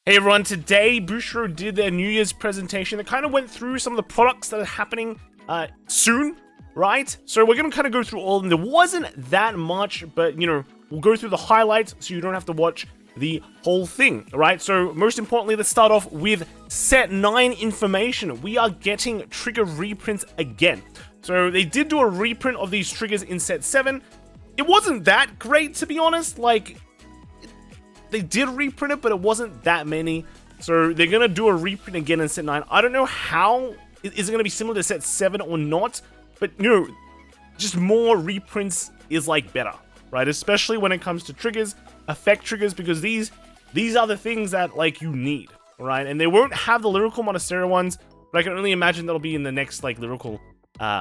Hey everyone, today Bouchero did their New Year's presentation. They kind of went through some of the products that are happening soon, right? So we're going to kind of go through all of them. There wasn't that much, but we'll go through the highlights so you don't have to watch the whole thing, right? So most importantly, let's start off with set 9 information. We are getting trigger reprints again. So they did do a reprint of these triggers in set 7. It wasn't that great, to be honest. Like, they did reprint it, but it wasn't that many. So they're going to do a reprint again in set 9. I don't know how. Is it going to be similar to set 7 or not? But, just more reprints is, like, better, right? Especially when it comes to triggers, effect triggers, because these are the things that, like, you need, right? And they won't have the Lyrical Monastery ones, but I can only imagine that'll be in the next, like, Lyrical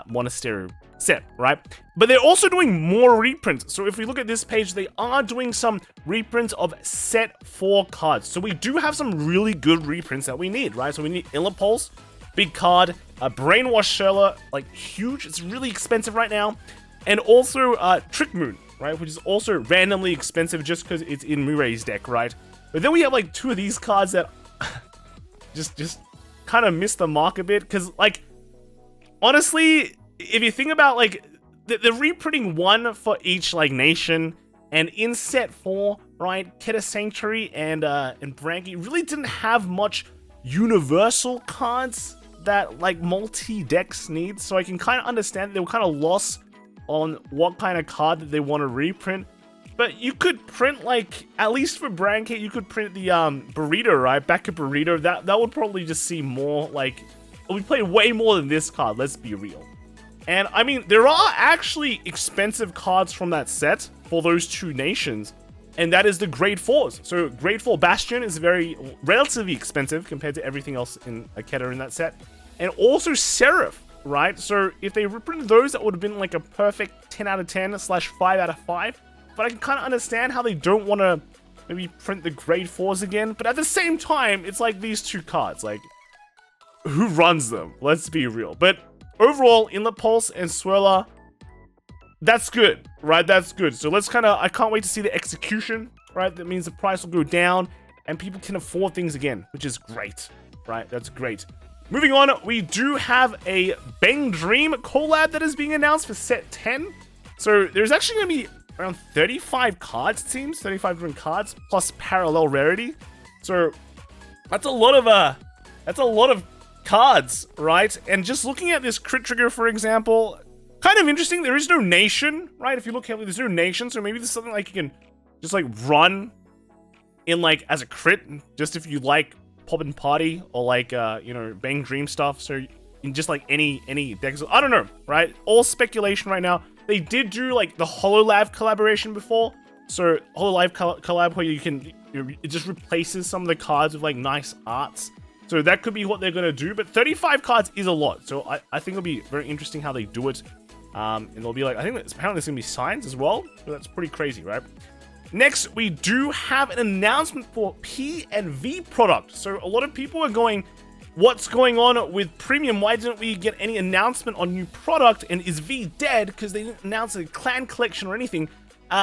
Monastery set, right? But they're also doing more reprints. So if we look at this page, they are doing some reprints of set 4 cards. So we do have some really good reprints that we need, right? So we need Illipulse, big card, a Brainwash Sherla, like huge. It's really expensive right now. And also Trick Moon, right? Which is also randomly expensive just because it's in Murray's deck, right? But then we have like 2 of these cards that just kind of miss the mark a bit. Because like, honestly, if you think about like they're reprinting 1 for each like nation, and in set 4, right, Keta Sanctuary and Branky really didn't have much universal cards that like multi decks need. So I can kind of understand they were kind of lost on what kind of card that they want to reprint. But you could print like, at least for Branky, you could print the Burrito, right? Back at Burrito, that would probably just seem more like we play way more than this card. Let's be real. And I mean, there are actually expensive cards from that set for those 2 nations, and that is the Grade 4s. So Grade 4 Bastion is relatively expensive compared to everything else in Aketa in that set. And also Seraph, right? So if they reprinted those, that would have been like a perfect 10 out of 10 / 5 out of 5. But I can kind of understand how they don't want to maybe print the Grade 4s again. But at the same time, it's like these 2 cards. Like, who runs them? Let's be real. But overall, Illipulse and Swirler, that's good, right? That's good. So let's I can't wait to see the execution, right? That means the price will go down and people can afford things again, which is great, right? That's great. Moving on, we do have a Bang Dream collab that is being announced for set 10. So there's actually going to be around 35 cards, it seems, 35 different cards plus parallel rarity. So that's a lot of cards, right? And just looking at this crit trigger, for example, kind of interesting. There is no nation, right? If you look heavily, there's no nation, so maybe there's something like you can just like run in like as a crit, just if you like Pop and Party or like Bang Dream stuff. So in just like any decks, I don't know, right? All speculation right now. They did do like the HoloLab collaboration before, so HoloLab collab where you can it just replaces some of the cards with like nice arts. So that could be what they're going to do, but 35 cards is a lot. So I think it'll be very interesting how they do it. And they'll be like, I think apparently there's going to be signs as well. So that's pretty crazy, right? Next, we do have an announcement for P and V product. So a lot of people are going, what's going on with Premium? Why didn't we get any announcement on new product? And is V dead? Because they didn't announce a clan collection or anything.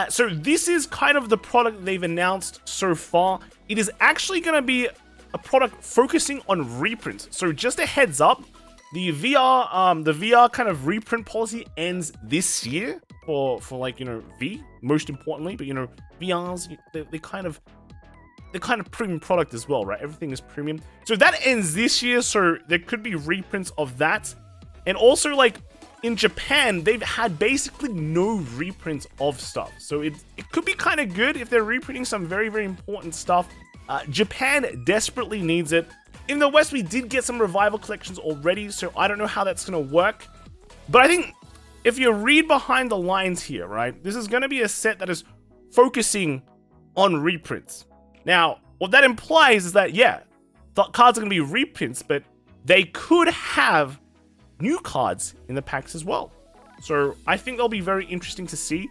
So this is kind of the product they've announced so far. It is actually going to be a product focusing on reprints. So just a heads up, the VR kind of reprint policy ends this year for like, V, most importantly, but VRs, they're kind of premium product as well, right? Everything is premium. So that ends this year, so there could be reprints of that. And also like in Japan, they've had basically no reprints of stuff. So it could be kind of good if they're reprinting some very, very important stuff. Japan desperately needs it. In the West, we did get some revival collections already, so I don't know how that's going to work. But I think if you read behind the lines here, right, this is going to be a set that is focusing on reprints. Now, what that implies is that, yeah, the cards are going to be reprints, but they could have new cards in the packs as well. So I think they'll be very interesting to see.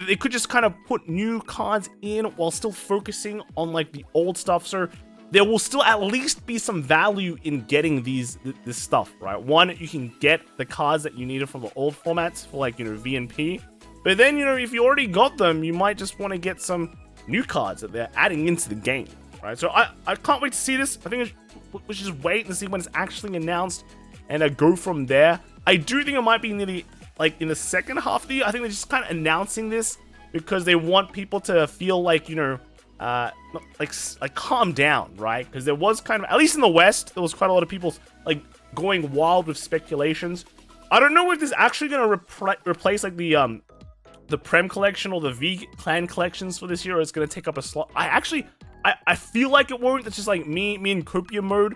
They could just kind of put new cards in while still focusing on like the old stuff. So there will still at least be some value in getting this stuff, right? One, you can get the cards that you needed from the old formats for like, V and P. But then, if you already got them, you might just want to get some new cards that they're adding into the game. right? So I can't wait to see this. I think we should just wait and see when it's actually announced and go from there. I do think it might be nearly like in the second half of the year. I think they're just kind of announcing this because they want people to feel like, you know, like calm down, right? Because there was kind of, at least in the West, there was quite a lot of people like going wild with speculations. I don't know if this is actually going to replace like the Prem collection or the V clan collections for this year, or it's going to take up a slot. I feel like it won't. That's just like me in copium mode.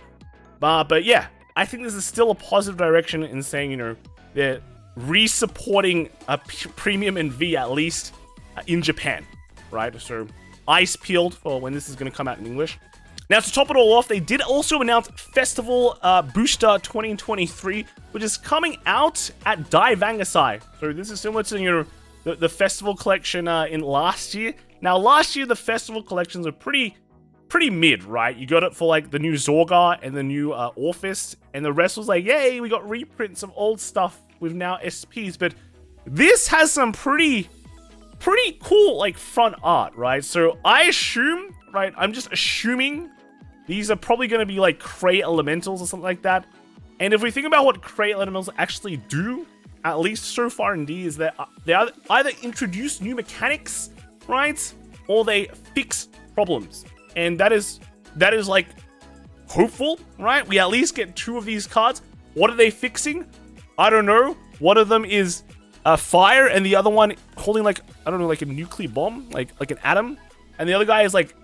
But yeah, I think this is still a positive direction in saying, you know, they're re-supporting a premium and V at least in Japan, right? So eyes peeled for when this is going to come out in English. Now, to top it all off, they did also announce Festival Booster 2023, which is coming out at Dai Vangasai. So this is similar to, you know, the festival collection in last year. Now, last year, the festival collections were pretty mid, right? You got it for, like, the new Zorgar and the new Orphis, and the rest was like, yay, we got reprints of old stuff with now SPs. But this has some pretty cool, like, front art, right? So I assume, right, I'm just assuming these are probably going to be, like, Crate Elementals or something like that. And if we think about what Crate Elementals actually do, at least so far in D, is that they either introduce new mechanics, right, or they fix problems. And that is like hopeful, right? We at least get 2 of these cards. What are they fixing? I don't know. One of them is fire, and the other one holding, like, I don't know, like a nuclear bomb, like an atom. And the other guy is like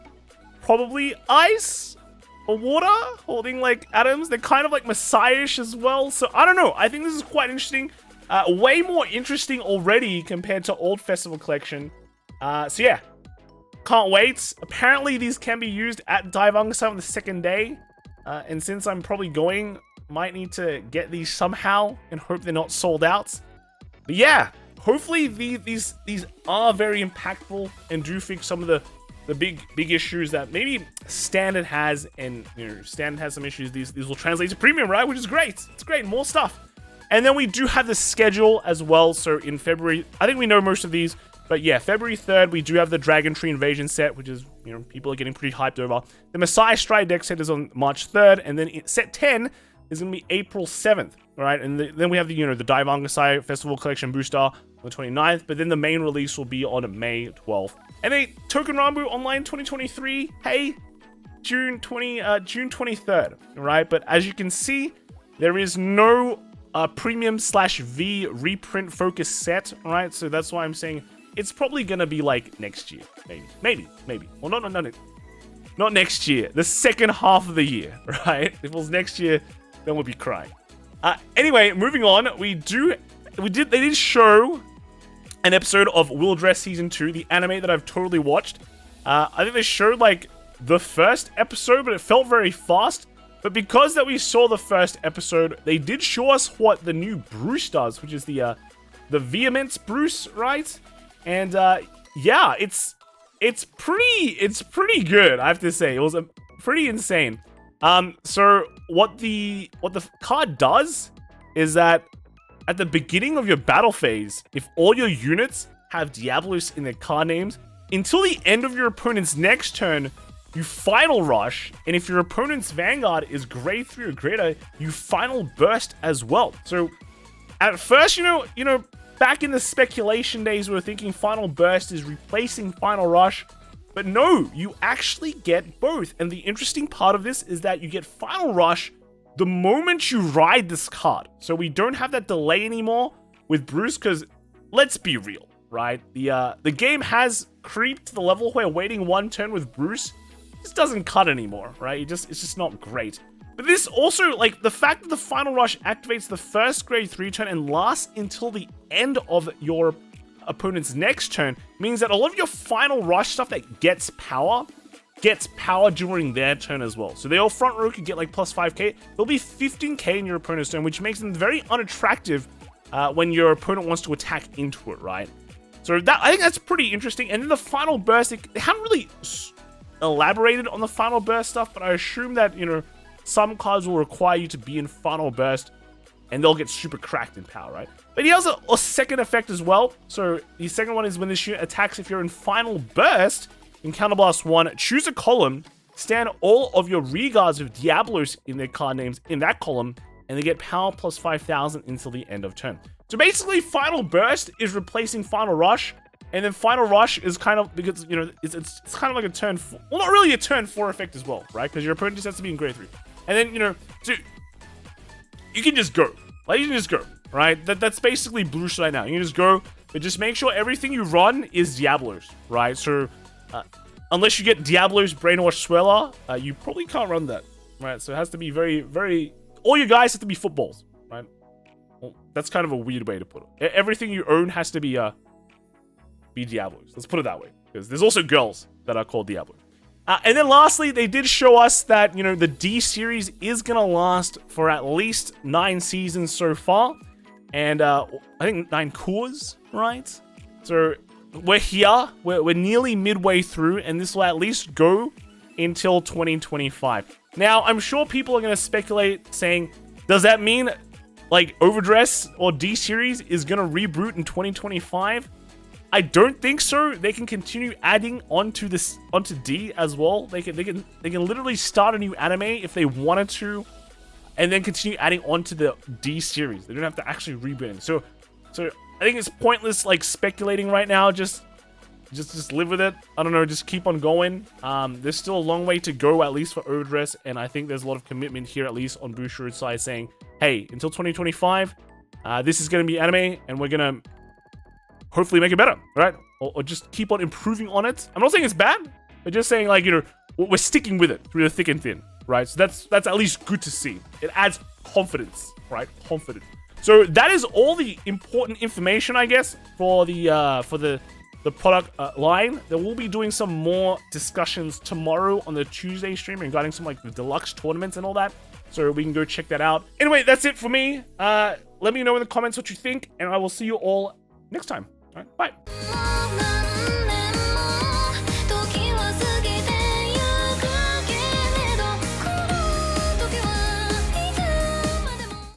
probably ice or water, holding like atoms. They're kind of like Messiah-ish as well. So I don't know. I think this is quite interesting. Way more interesting already compared to old festival collection. So yeah, can't wait. Apparently these can be used at Dai Vangasai on the second day. And since I'm probably going, might need to get these somehow and hope they're not sold out. But yeah, hopefully these are very impactful and do fix some of the big issues that maybe Standard has, and you know, Standard has some issues. These will translate to Premium, right? Which is great. It's great. More stuff. And then we do have the schedule as well. So in February, I think we know most of these, but yeah, February 3rd, we do have the Dragon Tree Invasion set, which is, you know, people are getting pretty hyped over. The Messiah Stride deck set is on March 3rd, and then set 10 is going to be April 7th, all right? And then we have the, you know, the Dai Vangasai Festival Collection Booster on the 29th, but then the main release will be on May 12th. And then Token Rambu Online 2023, hey, June 23rd, all right? But as you can see, there is no premium/V reprint focus set, all right? So that's why I'm saying it's probably gonna be like next year, maybe. Well, not next year. The second half of the year, right? If it was next year, then we'll be crying. Anyway, moving on. They did show an episode of Will Dress Season 2, the anime that I've totally watched. I think they showed like the first episode, but it felt very fast. But because that we saw the first episode, they did show us what the new Bruce does, which is the Vehemence Bruce, right? And yeah, it's pretty good, I have to say. It was pretty insane. So what the card does is that at the beginning of your battle phase, if all your units have Diablos in their card names, until the end of your opponent's next turn, you Final Rush, and if your opponent's Vanguard is grade 3 or greater, you Final Burst as well. So at first, you know, back in the speculation days, we were thinking Final Burst is replacing Final Rush, but no, you actually get both. And the interesting part of this is that you get Final Rush the moment you ride this card. So we don't have that delay anymore with Bruce, because let's be real, right? The game has creeped to the level where waiting one turn with Bruce just doesn't cut anymore, right? It's just not great. But this also, like, the fact that the Final Rush activates the first grade 3 turn and lasts until the end of your opponent's next turn means that a lot of your Final Rush stuff that gets power during their turn as well. So they all front row could get like plus 5k. There'll be 15k in your opponent's turn, which makes them very unattractive when your opponent wants to attack into it, right? So I think that's pretty interesting. And then the Final Burst, they haven't really elaborated on the Final Burst stuff, but I assume that, you know, some cards will require you to be in Final Burst and they'll get super cracked in power, right? But he has a second effect as well. So the second one is when this unit attacks, if you're in Final Burst, in Counterblast 1, choose a column, stand all of your regards with Diablos in their card names in that column, and they get power plus 5,000 until the end of turn. So basically, Final Burst is replacing Final Rush, and then Final Rush is kind of, because, you know, it's kind of like a turn 4, well, not really a turn 4 effect as well, right? Because your opponent just has to be in grade 3. And then, you know, so you can just go. Like, you can just go, right? That's basically blue right now. You can just go, but just make sure everything you run is Diablos, right? So, unless you get Diablos Brainwash Sweller, you probably can't run that, right? So it has to be very, very... All your guys have to be footballs, right? Well, that's kind of a weird way to put it. Everything you own has to be Diablos. Let's put it that way. Because there's also girls that are called Diablos. And then lastly, they did show us that, you know, the D series is going to last for at least 9 seasons so far. And I think 9 cores, right? So we're here. We're nearly midway through, and this will at least go until 2025. Now, I'm sure people are going to speculate saying, does that mean, like, Overdress or D series is going to reboot in 2025? I don't think so. They can continue adding onto D as well. They can literally start a new anime if they wanted to, and then continue adding onto the D series. They don't have to actually reboot it. So I think it's pointless like speculating right now. Just live with it. I don't know. Just keep on going. There's still a long way to go, at least for Overdress, and I think there's a lot of commitment here, at least on Bushiroad's side, saying, hey, until 2025, this is going to be anime, and we're going to hopefully make it better, right? Or just keep on improving on it. I'm not saying it's bad, but just saying, like, you know, we're sticking with it through the thick and thin, right? So that's at least good to see. It adds confidence, right? Confidence. So that is all the important information, I guess, for the product line. There will be doing some more discussions tomorrow on the Tuesday stream regarding some like the deluxe tournaments and all that. So we can go check that out. Anyway, that's it for me. Let me know in the comments what you think, and I will see you all next time. All right, bye.